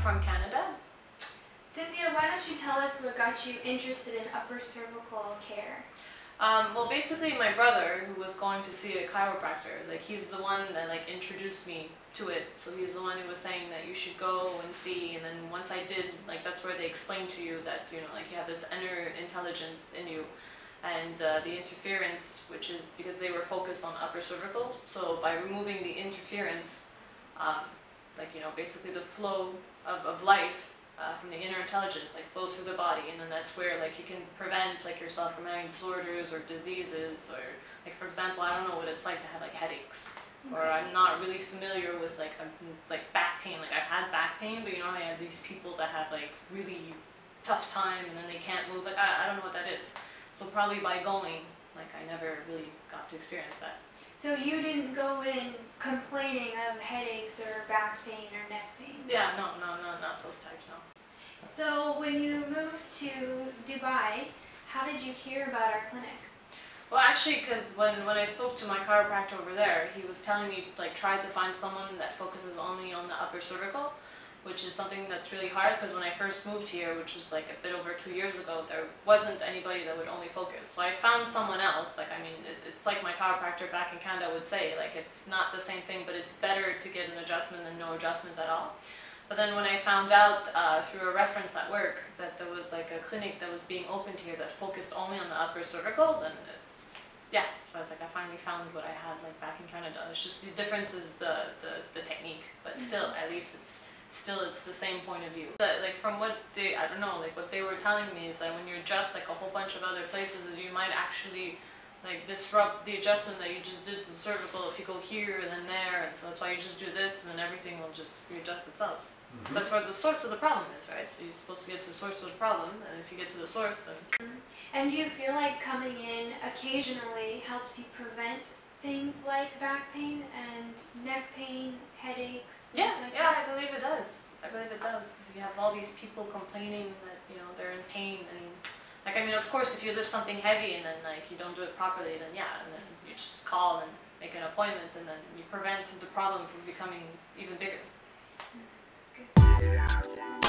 from Canada. Cynthia, why don't you tell us what got you interested in upper cervical care? Well, basically my brother, who was going to see a chiropractor, like he's the one that like introduced me to it. So he's the one who was saying that you should go and see, and then once I did, like that's where they explain to you that, you know, like you have this inner intelligence in you, and the interference, which is because they were focused on upper cervical. So by removing the interference, like, you know, basically the flow of life from the inner intelligence like flows through the body, and then that's where like you can prevent like yourself from having disorders or diseases, or like for example, I don't know what it's like to have like headaches. Okay. Or I'm not really familiar with like back pain. Like I've had back pain, but you know I have these people that have like really tough time and then they can't move. Like I don't know what that is. So probably by going, like I never really got to experience that. So you didn't go in complaining of headaches or back pain or neck pain? Yeah, no, not those types, no. So when you moved to Dubai, how did you hear about our clinic? Well, actually, because when I spoke to my chiropractor over there, he was telling me like try to find someone that focuses only on the upper cervical, which is something that's really hard because when I first moved here, which was like a bit over 2 years ago, there wasn't anybody that would only focus. So I found someone else. Like, I mean, it's like my chiropractor back in Canada would say, like it's not the same thing, but it's better to get an adjustment than no adjustment at all. But then when I found out through a reference at work that there was like a clinic that was being opened here that focused only on the upper cervical, then yeah. So I was like, I finally found what I had like back in Canada. It's just the difference is the technique, but still, at least it's the same point of view. But like from what I don't know, like what they were telling me is that when you adjust like a whole bunch of other places, you might actually like disrupt the adjustment that you just did to the cervical if you go here and then there, and so that's why you just do this and then everything will just readjust itself. Mm-hmm. So that's where the source of the problem is, right? So you're supposed to get to the source of the problem, and if you get to the source, then... And do you feel like coming in occasionally helps you prevent things like back pain and neck pain, headaches? Yeah, like yeah, that? I believe it does. I believe it does, because you have all these people complaining that, you know, they're in pain, and like, I mean, of course, if you lift something heavy and then like you don't do it properly, then yeah, and then you just call and make an appointment, and then you prevent the problem from becoming even bigger. Good.